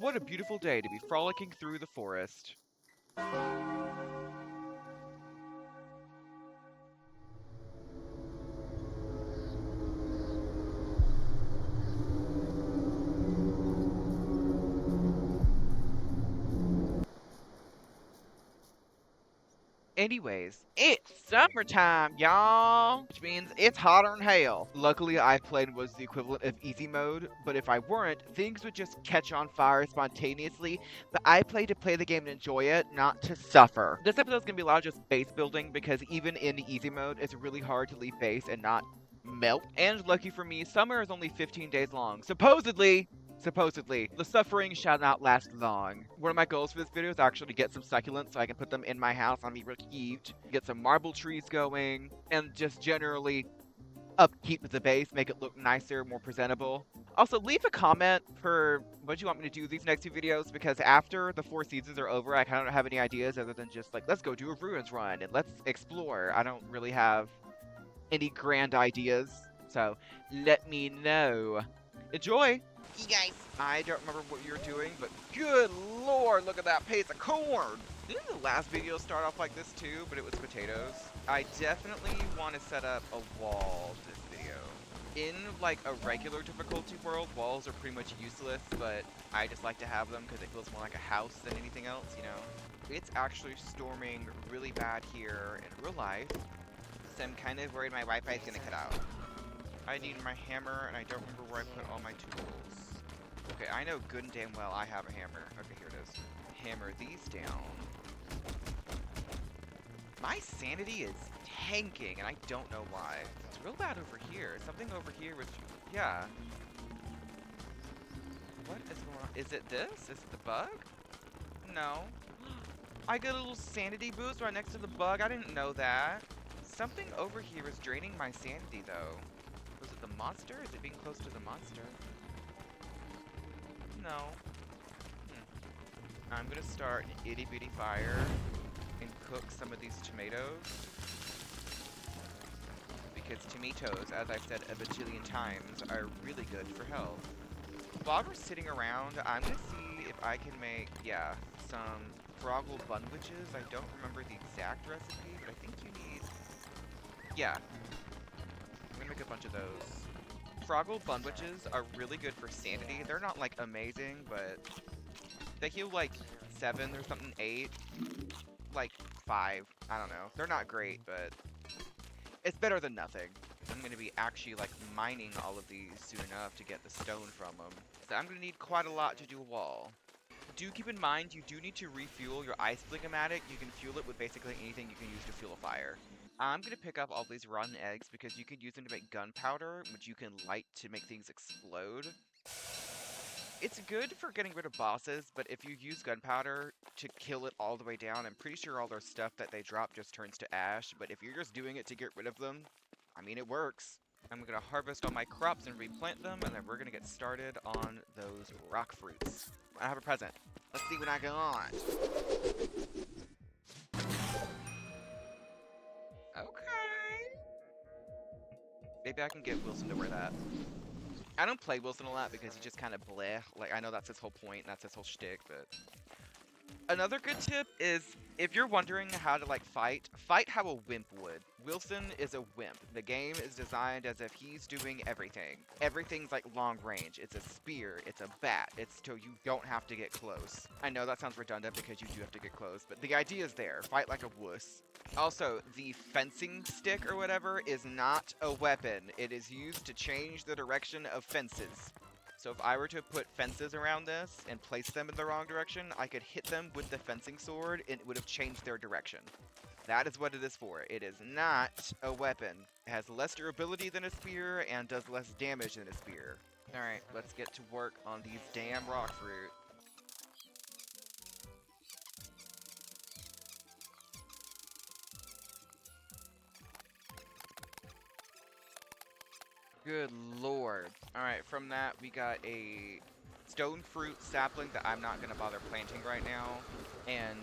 What a beautiful day to be frolicking through the forest. Anyways, it's summertime, y'all! Which means it's hotter than hell. Luckily, I played was the equivalent of easy mode, but if I weren't, things would just catch on fire spontaneously. But I play to play the game and enjoy it, not to suffer. This episode's gonna be a lot of just base building, because even in easy mode, it's really hard to leave base and not melt. And lucky for me, summer is only 15 days long. Supposedly, the suffering shall not last long. One of my goals for this video is actually to get some succulents so I can put them in my house on me relieved, get some marble trees going, and just generally upkeep the base, make it look nicer, more presentable. Also, leave a comment for what you want me to do these next two videos, because after the 4 seasons are over, I kind of don't have any ideas other than just like, let's go do a ruins run and let's explore. I don't really have any grand ideas, so let me know. Enjoy! You guys, I don't remember what you're doing, but good lord, look at that pace of corn! Didn't the last video start off like this too, but it was potatoes? I definitely want to set up a wall this video. In like a regular difficulty world, walls are pretty much useless, but I just like to have them because it feels more like a house than anything else, you know? It's actually storming really bad here in real life, so I'm kind of worried my Wi-Fi is gonna cut out. I need my hammer, and I don't remember where I put all my tools. Okay, I know good and damn well I have a hammer. Okay, here it is. Hammer these down. My sanity is tanking, and I don't know why. It's real bad over here. Something over here with... Yeah. What is going on? Is it this? Is it the bug? No. I get a little sanity boost right next to the bug. I didn't know that. Something over here is draining my sanity, though. Was it the monster? Is it being close to the monster? No. I'm gonna start an itty bitty fire and cook some of these tomatoes. Because tomatoes, as I've said a bajillion times, are really good for health. While we're sitting around, I'm gonna see if I can make, yeah, some froggle bunwitches. I don't remember the exact recipe, but I think you need... Yeah. I'm gonna make a bunch of those. Froggle bunwitches are really good for sanity. They're not, like, amazing, but they heal, like, 7 or something, 8. Like, 5. I don't know. They're not great, but it's better than nothing. I'm going to be actually, like, mining all of these soon enough to get the stone from them. So I'm going to need quite a lot to do a wall. Do keep in mind, you do need to refuel your ice blinkomatic. You can fuel it with basically anything you can use to fuel a fire. I'm going to pick up all these rotten eggs because you can use them to make gunpowder, which you can light to make things explode. It's good for getting rid of bosses, but if you use gunpowder to kill it all the way down, I'm pretty sure all their stuff that they drop just turns to ash, but if you're just doing it to get rid of them, I mean, it works. I'm gonna harvest all my crops and replant them, and then we're gonna get started on those rock fruits. I have a present. Let's see what I got. Okay. Maybe I can get Wilson to wear that. I don't play Wilson a lot because he's just kind of bleh. Like, I know that's his whole point, and that's his whole shtick, but... Another good tip is, if you're wondering how to, like, fight how a wimp would. Wilson is a wimp. The game is designed as if he's doing everything. Everything's, like, long range. It's a spear. It's a bat. It's so you don't have to get close. I know that sounds redundant because you do have to get close, but the idea is there. Fight like a wuss. Also, the fencing stick or whatever is not a weapon. It is used to change the direction of fences. So if I were to put fences around this and place them in the wrong direction, I could hit them with the fencing sword and it would have changed their direction. That is what it is for. It is not a weapon. It has less durability than a spear and does less damage than a spear. Alright, let's get to work on these damn rock fruit. Good lord. Alright, from that we got a stone fruit sapling that I'm not going to bother planting right now, and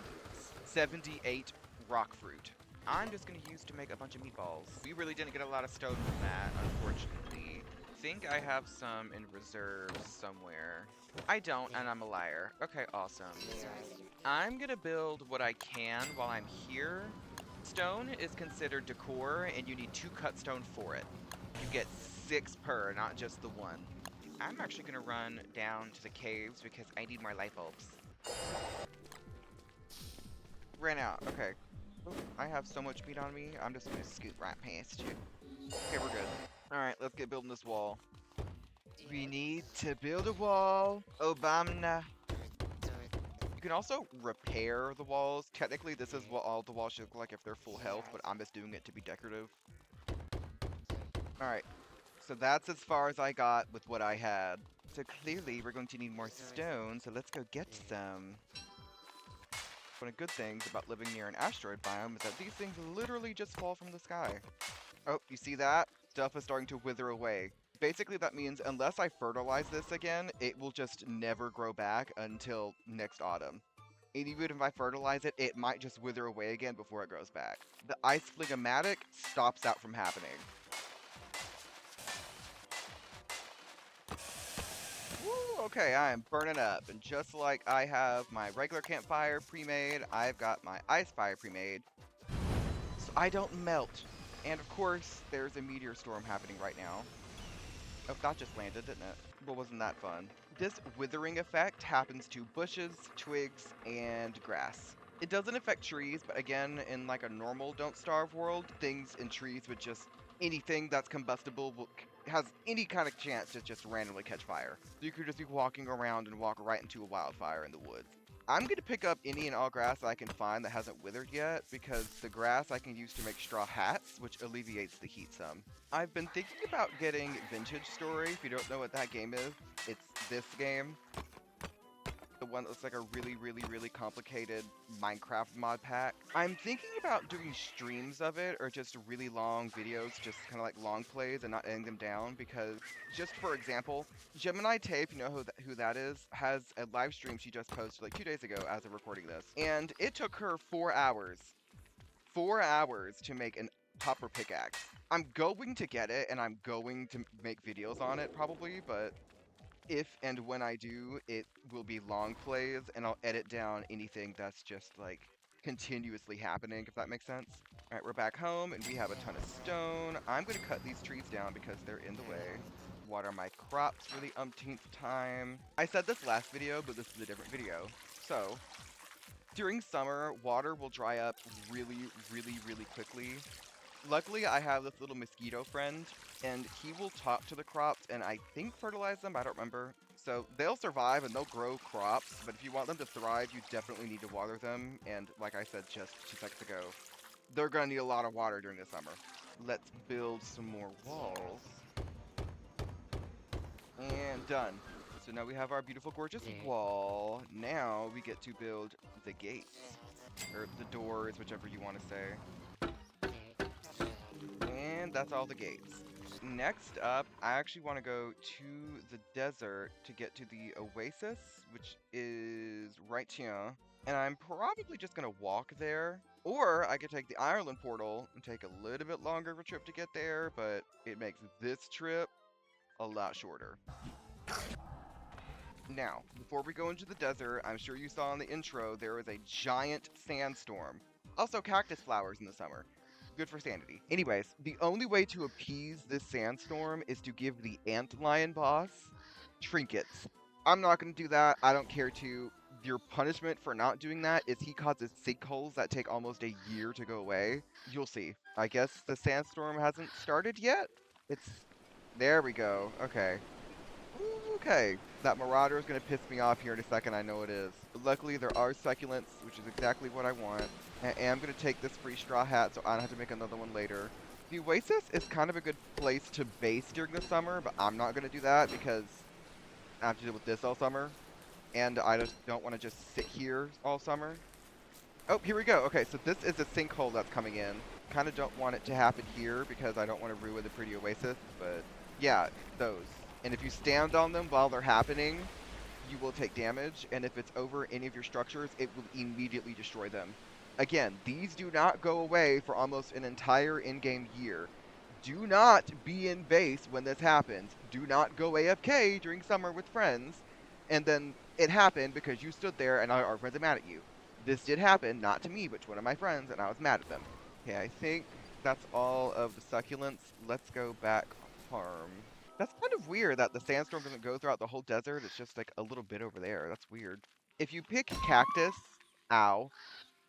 78 rock fruit. I'm just going to use to make a bunch of meatballs. We really didn't get a lot of stone from that, unfortunately. think I have some in reserve somewhere. I don't, and I'm a liar. Okay, awesome. I'm gonna build what I can while I'm here. Stone is considered decor, and you need 2 cut stone for it. You get 6 per, not just the one. I'm actually gonna run down to the caves because I need more light bulbs. Ran out. Okay. Oh, I have so much meat on me. I'm just gonna scoot right past you. Okay, we're good. All right, let's get building this wall. We need to build a wall, Obama. You can also repair the walls. Technically, this is what all the walls should look like if they're full health, but I'm just doing it to be decorative. All right, so that's as far as I got with what I had. So clearly, we're going to need more stone, so let's go get some. One of the good things about living near an asteroid biome is that these things literally just fall from the sky. Oh, you see that? Stuff is starting to wither away. Basically, that means unless I fertilize this again, it will just never grow back until next autumn. And even if I fertilize it, it might just wither away again before it grows back. The ice phlegmatic stops that from happening. Woo, okay, I am burning up. And just like I have my regular campfire pre-made, I've got my ice fire pre-made. So I don't melt. And of course, there's a meteor storm happening right now. Oh, that just landed, didn't it? But wasn't that fun? This withering effect happens to bushes, twigs, and grass. It doesn't affect trees, but again, in like a normal Don't Starve world, things in trees would just anything that's combustible has any kind of chance to just randomly catch fire. So you could just be walking around and walk right into a wildfire in the woods. I'm going to pick up any and all grass I can find that hasn't withered yet, because the grass I can use to make straw hats, which alleviates the heat some. I've been thinking about getting Vintage Story. If you don't know what that game is, it's this game. The one that looks like a really complicated Minecraft mod pack. I'm thinking about doing streams of it, or just really long videos, just kind of like long plays and not editing them down, because just for example, Gemini Tape, you know who that is, has a live stream she just posted like 2 days ago as of recording this. And it took her 4 hours. 4 hours to make an copper pickaxe. I'm going to get it, and I'm going to make videos on it probably, but if and when I do, it will be long plays, and I'll edit down anything that's just like continuously happening, if that makes sense. All right, we're back home, and we have a ton of stone. I'm going to cut these trees down because they're in the way. Water my crops for the umpteenth time. I said this last video, but this is a different video. So, during summer, water will dry up really quickly. Luckily, I have this little mosquito friend, and he will talk to the crops and I think fertilize them, I don't remember. So they'll survive and they'll grow crops, but if you want them to thrive, you definitely need to water them. And like I said just 2 seconds ago, they're gonna need a lot of water during the summer. Let's build some more walls. And done. So now we have our beautiful, gorgeous wall. Now we get to build the gates, or the doors, whichever you want to say. And that's all the gates. Next up, I actually want to go to the desert to get to the oasis, which is right here. And I'm probably just going to walk there. Or I could take the Ireland portal and take a little bit longer of a trip to get there, but it makes this trip a lot shorter. Now, before we go into the desert, I'm sure you saw in the intro, there is a giant sandstorm. Also cactus flowers in the summer. Good for sanity. Anyways, the only way to appease this sandstorm is to give the antlion boss trinkets. I'm not going to do that. I don't care to. Your punishment for not doing that is he causes sinkholes that take almost a year to go away. You'll see. I guess the sandstorm hasn't started yet? It's... There we go. Okay. Okay, that Marauder is going to piss me off here in a second, I know it is. But luckily there are succulents, which is exactly what I want. I am going to take this free straw hat so I don't have to make another one later. The Oasis is kind of a good place to base during the summer, but I'm not going to do that because I have to deal with this all summer. And I just don't want to just sit here all summer. Oh, here we go. Okay, so this is a sinkhole that's coming in. Kind of don't want it to happen here because I don't want to ruin the pretty Oasis, but yeah, those. And if you stand on them while they're happening, you will take damage, and if it's over any of your structures, it will immediately destroy them. Again, these do not go away for almost an entire in-game year. do not be in base when this happens. Do not go AFK during summer with friends. And then it happened because you stood there and our friends are mad at you. This did happen, not to me, but to one of my friends, and I was mad at them. Okay, I think that's all of the succulents. Let's go back farm. That's kind of weird that the sandstorm doesn't go throughout the whole desert. It's just like a little bit over there. That's weird. If you pick cactus, ow,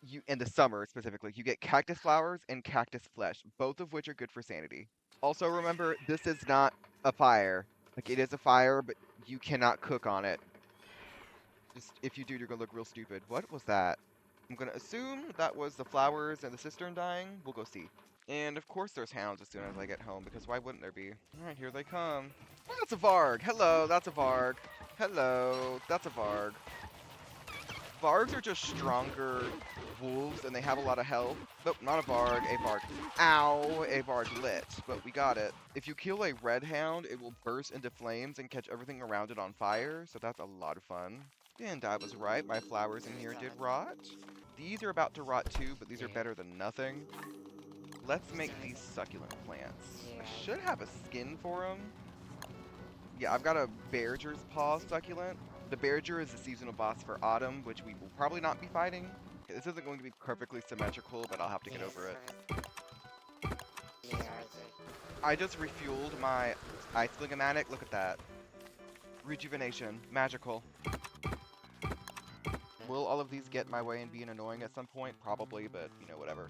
you in the summer specifically, you get cactus flowers and cactus flesh, both of which are good for sanity. Also remember, this is not a fire. Like it is a fire, but you cannot cook on it. Just if you do, you're gonna look real stupid. What was that? I'm gonna assume that was the flowers and the cistern dying. We'll go see. And of course there's hounds as soon as I get home, because why wouldn't there be? Alright, here they come. Oh, that's a Varg! Hello, that's a Varg. Hello, that's a Varg. Vargs are just stronger wolves, and they have a lot of health. Nope, not a Varg, a Varg. Ow, a Varg lit, but we got it. If you kill a red hound, it will burst into flames and catch everything around it on fire, so that's a lot of fun. And I was right, my flowers in here did rot. These are about to rot too, but these are better than nothing. Let's make these succulent plants. I should have a skin for them. Yeah, I've got a Bearger's Paw succulent. The Bearger is the seasonal boss for autumn, which we will probably not be fighting. This isn't going to be perfectly symmetrical, but I'll have to get over it. I just refueled my Ice Flingomatic. Look at that. Rejuvenation. Magical. Will all of these get my way and be annoying at some point? Probably, but, you know, whatever.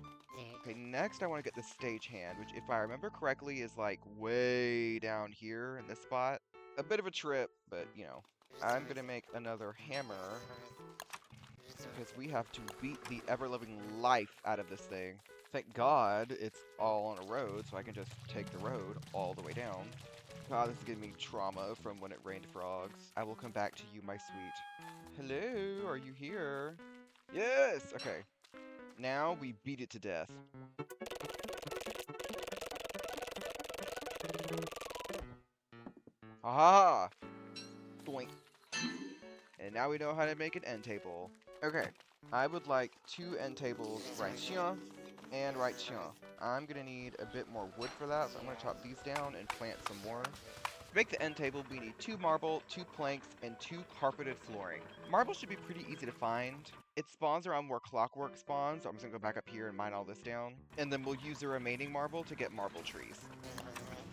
Okay, next I want to get the stagehand, which, if I remember correctly, is, like, way down here in this spot. A bit of a trip, but, you know. I'm going to make another hammer, because we have to beat the ever-loving life out of this thing. Thank God it's all on a road, so I can just take the road all the way down. God, this is giving me trauma from when it rained frogs. I will come back to you, my sweet. Hello, are you here? Yes! Okay. Now we beat it to death. Aha! Doink. And now we know how to make an end table. Okay, I would like 2 end tables right here and right here. I'm gonna need a bit more wood for that, so I'm gonna chop these down and plant some more. To make the end table, we need 2 marble, 2 planks, and 2 carpeted flooring. Marble should be pretty easy to find. It spawns around where clockwork spawns, so I'm just gonna go back up here and mine all this down. And then we'll use the remaining marble to get marble trees.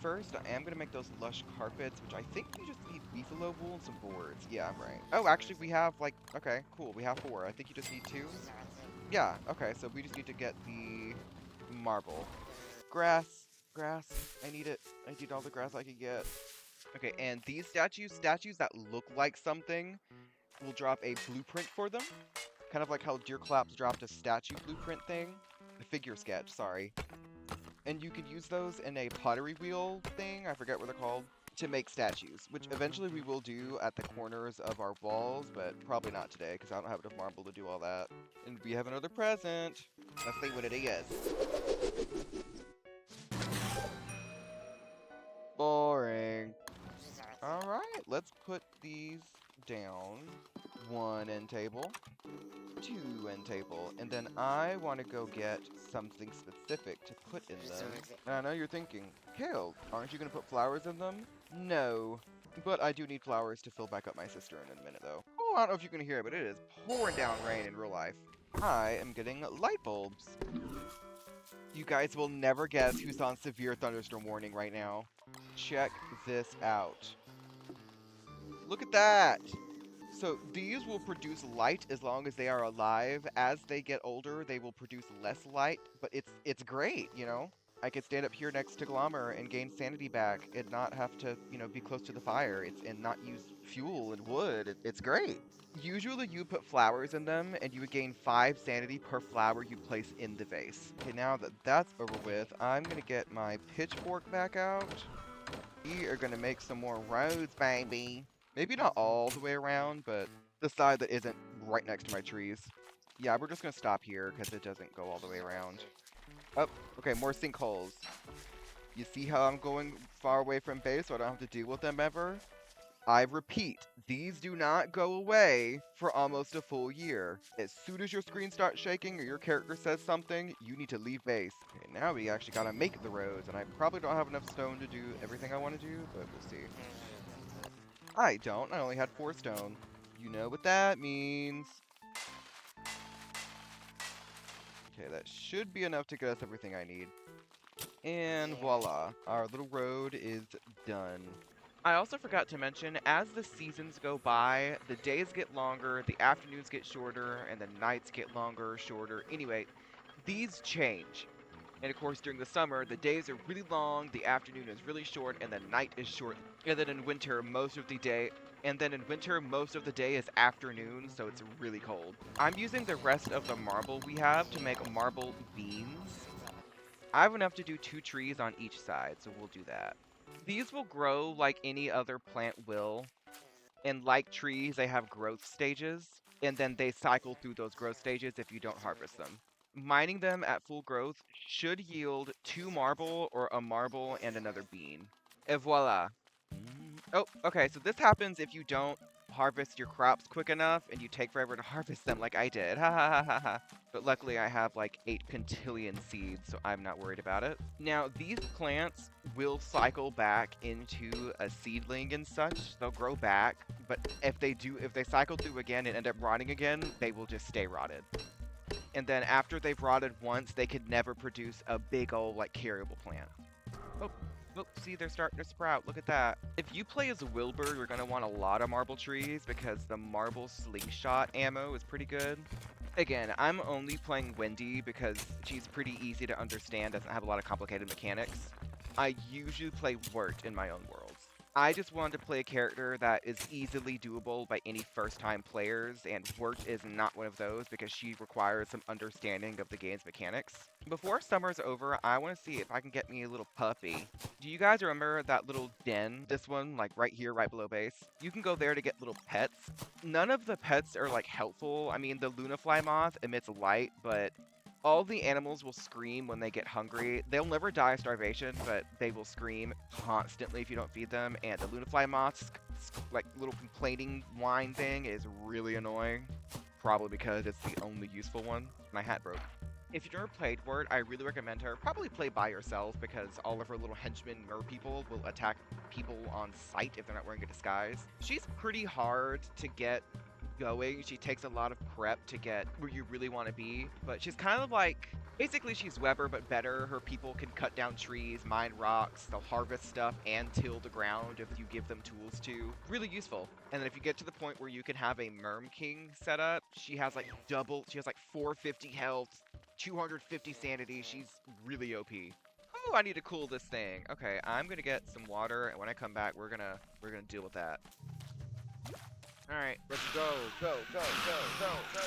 First, I am going to make those lush carpets, which I think you just need beefalo wool and some boards. Yeah, I'm right. Oh, actually, we have, like, okay, cool. We have 4. I think you just need 2. Yeah, okay, so we just need to get the marble. Grass. I need it. I need all the grass I can get. Okay, and these statues that look like something, will drop a blueprint for them. Kind of like how Deer Claps dropped a statue blueprint thing. A figure sketch, sorry. And you can use those in a pottery wheel thing, I forget what they're called, to make statues, which eventually we will do at the corners of our walls, but probably not today, because I don't have enough marble to do all that. And we have another present. Let's see what it is. Boring. Alright, let's put these down. 1 end table. 2 end table, and then I want to go get something specific to put in them. And I know you're thinking, Kale, aren't you going to put flowers in them? No, but I do need flowers to fill back up my cistern in a minute, though. Oh, I don't know if you can hear it, but it is pouring down rain in real life. I am getting light bulbs. You guys will never guess who's on severe thunderstorm warning right now. Check this out. Look at that! So these will produce light as long as they are alive. As they get older, they will produce less light, but it's great, you know? I could stand up here next to Glommer and gain sanity back and not have to, you know, be close to the fire and not use fuel and wood. It's great. Usually you put flowers in them and you would gain 5 sanity per flower you place in the vase. Okay, now that that's over with, I'm going to get my pitchfork back out. We are going to make some more roads, baby. Maybe not all the way around, but the side that isn't right next to my trees. Yeah, we're just going to stop here because it doesn't go all the way around. Oh, okay, more sinkholes. You see how I'm going far away from base so I don't have to deal with them ever? I repeat, these do not go away for almost a full year. As soon as your screen starts shaking or your character says something, you need to leave base. Okay, now we actually gotta make the roads, and I probably don't have enough stone to do everything I want to do, but we'll see. I don't. I only had 4 stone. You know what that means. Okay, that should be enough to get us everything I need. And voila, our little road is done. I also forgot to mention, as the seasons go by, the days get longer, the afternoons get shorter, and the nights get longer, shorter. Anyway, these change. And of course, during the summer, the days are really long, the afternoon is really short, and the night is short. And then in winter, most of the day is afternoon, so it's really cold. I'm using the rest of the marble we have to make marble beans. I have enough to do 2 trees on each side, so we'll do that. These will grow like any other plant will, and like trees, they have growth stages, and then they cycle through those growth stages if you don't harvest them. Mining them at full growth should yield 2 marble or a marble and another bean. Et voila. Oh, okay, so this happens if you don't harvest your crops quick enough and you take forever to harvest them like I did. Ha ha ha ha ha. But luckily I have like 8 quintillion seeds, so I'm not worried about it. Now, these plants will cycle back into a seedling and such. They'll grow back, but if they cycle through again and end up rotting again, they will just stay rotted. And then after they've rotted once, they could never produce a big old like carryable plant. Oh, look, see, they're starting to sprout. Look at that. If you play as a Wilbur, you're going to want a lot of marble trees because the marble slingshot ammo is pretty good. Again, I'm only playing Wendy because she's pretty easy to understand, doesn't have a lot of complicated mechanics. I usually play Wirt in my own worlds. I just wanted to play a character that is easily doable by any first-time players, and Wirt is not one of those because she requires some understanding of the game's mechanics. Before summer's over, I want to see if I can get me a little puppy. Do you guys remember that little den? This one, like right here, right below base? You can go there to get little pets. None of the pets are like helpful. I mean, the Lunafly moth emits light, but all the animals will scream when they get hungry. They'll never die of starvation, but they will scream constantly if you don't feed them. And the Lunafly moth's like little complaining whine thing is really annoying. Probably because it's the only useful one. My hat broke. If you've never played Word, I really recommend her. Probably play by yourself because all of her little henchmen mer people will attack people on sight if they're not wearing a disguise. She's pretty hard to get going. She takes a lot of prep to get where you really want to be, but she's kind of like basically she's Weber but better. Her people can cut down trees, mine rocks, they'll harvest stuff and till the ground if you give them tools to. Really useful. And then if you get to the point where you can have a Merm King set up, she has like 450 health, 250 sanity. She's really OP. Oh, I need to cool this thing. Okay, I'm gonna get some water, and when I come back, we're gonna deal with that. All right, let's go, go, go, go, go, go,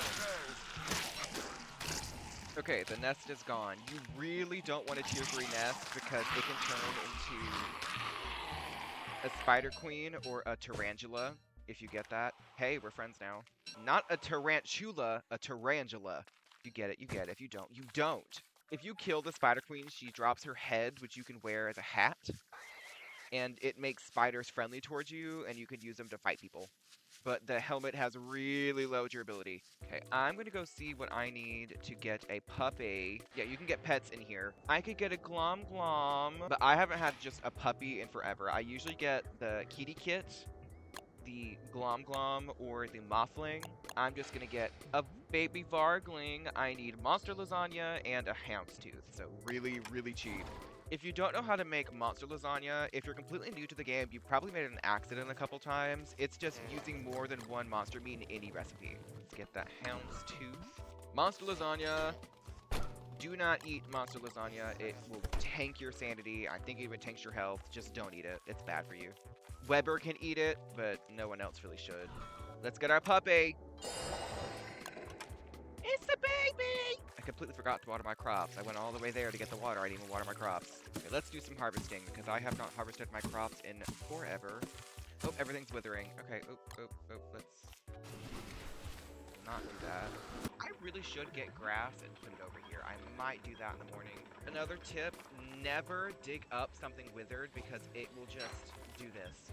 go. Okay, the nest is gone. You really don't want a tier 3 nest because it can turn into a spider queen or a tarantula, if you get that. Hey, we're friends now. Not a tarantula, a tarantula. You get it, you get it. If you don't, you don't. If you kill the spider queen, she drops her head, which you can wear as a hat. And it makes spiders friendly towards you, and you can use them to fight people. But the helmet has really low durability. Okay, I'm gonna go see what I need to get a puppy. Yeah, you can get pets in here. I could get a Glom Glom, but I haven't had just a puppy in forever. I usually get the kitty kit, the Glom Glom, or the Mothling. I'm just gonna get a baby Vargling. I need monster lasagna and a houndstooth, so really, really cheap. If you don't know how to make monster lasagna, if you're completely new to the game, you've probably made an accident a couple times. It's just using more than one monster meat in any recipe. Let's get that houndstooth. Monster lasagna. Do not eat monster lasagna. It will tank your sanity. I think it even tanks your health. Just don't eat it. It's bad for you. Weber can eat it, but no one else really should. Let's get our puppy. It's a baby! I completely forgot to water my crops. I went all the way there to get the water. I didn't even water my crops. Okay, let's do some harvesting because I have not harvested my crops in forever. Oh, everything's withering. Okay, let's not do that. I really should get grass and put it over here. I might do that in the morning. Another tip, never dig up something withered because it will just do this.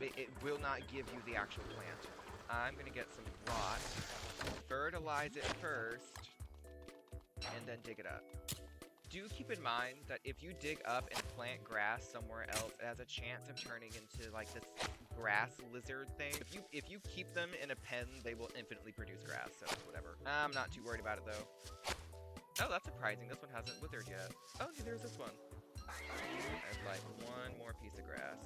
It will not give you the actual plant. I'm gonna get some rot, fertilize it first, and then dig it up. Do keep in mind that if you dig up and plant grass somewhere else, it has a chance of turning into like this grass lizard thing. If you keep them in a pen, they will infinitely produce grass, so whatever. I'm not too worried about it though. Oh, that's surprising. This one hasn't withered yet. Oh, there's this one. I'd like one more piece of grass.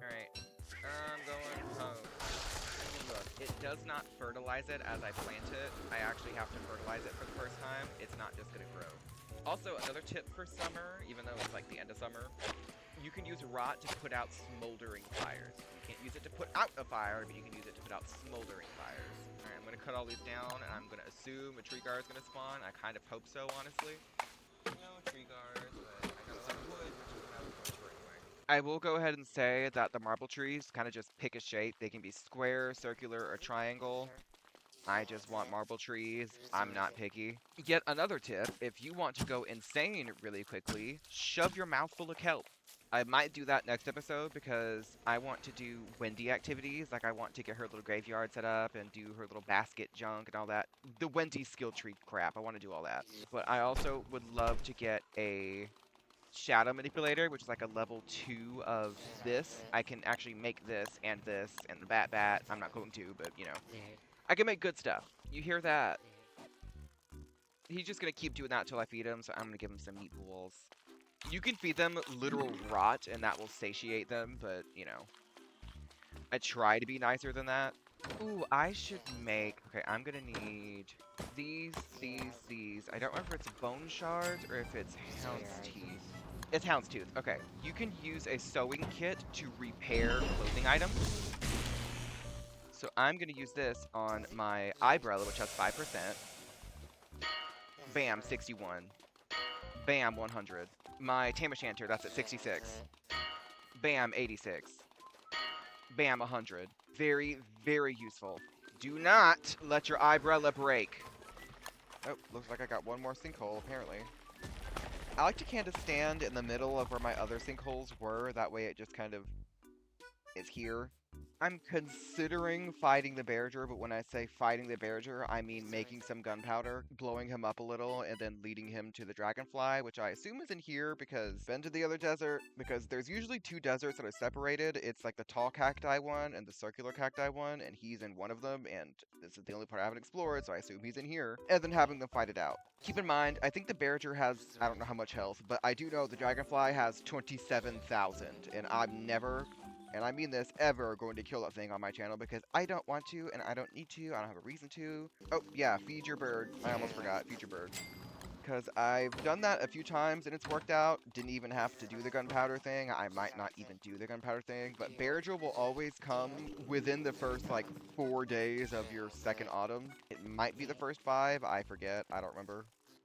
Alright. I'm going home. Look, it does not fertilize it as I plant it. I actually have to fertilize it for the first time. It's not just gonna grow. Also, another tip for summer, even though it's like the end of summer, you can use rot to put out smoldering fires. You can't use it to put out a fire, but you can use it to put out smoldering fires. Alright, I'm gonna cut all these down, and I'm gonna assume a tree guard is gonna spawn. I kind of hope so, honestly. No tree guards, but I got a lot of wood, which is what I was going for anyway. I will go ahead and say that the marble trees kind of just pick a shape. They can be square, circular, or triangle. I just want marble trees. I'm not picky. Yet another tip, if you want to go insane really quickly, shove your mouth full of kelp. I might do that next episode because I want to do Wendy activities. Like I want to get her little graveyard set up and do her little basket junk and all that. The Wendy skill tree crap. I want to do all that. But I also would love to get a shadow manipulator, which is like a level 2 of this. I can actually make this and the bat. I'm not going to, but you know. I can make good stuff. You hear that? He's just gonna keep doing that until I feed him, so I'm gonna give him some meatballs. You can feed them literal rot, and that will satiate them, but, you know. I try to be nicer than that. Ooh, I should make... Okay, I'm gonna need these. I don't remember if it's bone shards or if it's houndstooth. It's houndstooth. Okay, you can use a sewing kit to repair clothing items. So I'm going to use this on my eyebrow, which has 5%. Bam, 61. Bam, 100. My Tam O'Shanter, that's at 66. Bam, 86. Bam, 100. Very, very useful. Do not let your eyebrow break. Oh, looks like I got one more sinkhole, apparently. I like to kind of stand in the middle of where my other sinkholes were. That way it just kind of is here. I'm considering fighting the Bearger, but when I say fighting the Bearger, I mean making some gunpowder, blowing him up a little, and then leading him to the Dragonfly, which I assume is in here because been to the other desert, because there's usually two deserts that are separated. It's like the tall cacti one and the circular cacti one, and he's in one of them, and this is the only part I haven't explored, so I assume he's in here, and then having them fight it out. Keep in mind, I think the Bearger has, I don't know how much health, but I do know the Dragonfly has 27,000, and I'm never, and I mean this, ever going to kill that thing on my channel because I don't want to and I don't need to. I don't have a reason to. Oh, yeah, feed your bird. I almost forgot. Feed your bird. Because I've done that a few times and it's worked out. Didn't even have to do the gunpowder thing. I might not even do the gunpowder thing. But Bearger will always come within the first, like, 4 days of your second autumn. It might be the first 5. I forget. I don't remember.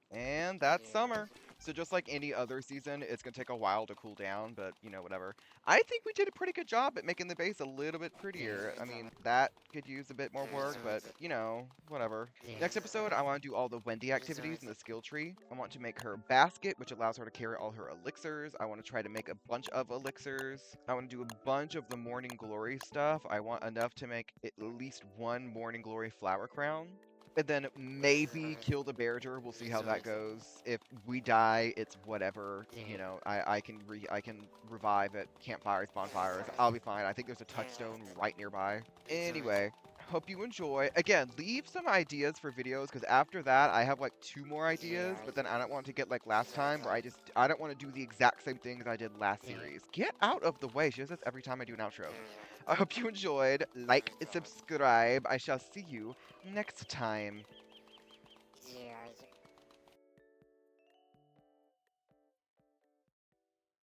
And that's summer. So just like any other season, it's going to take a while to cool down, but, you know, whatever. I think we did a pretty good job at making the base a little bit prettier. I mean, that could use a bit more work, but, you know, whatever. Next episode, I want to do all the Wendy activities in the skill tree. I want to make her a basket, which allows her to carry all her elixirs. I want to try to make a bunch of elixirs. I want to do a bunch of the Morning Glory stuff. I want enough to make at least one Morning Glory flower crown. And then maybe kill the Bearger. We'll see how that goes. If we die, it's whatever. You know, I can revive at campfires, bonfires. I'll be fine. I think there's a touchstone right nearby. Anyway, hope you enjoy. Again, leave some ideas for videos because after that I have like 2 more ideas, but then I don't want to get like last time where I don't want to do the exact same things I did last series. Get out of the way. She does this every time I do an outro. I hope you enjoyed. Like and subscribe. I shall see you next time.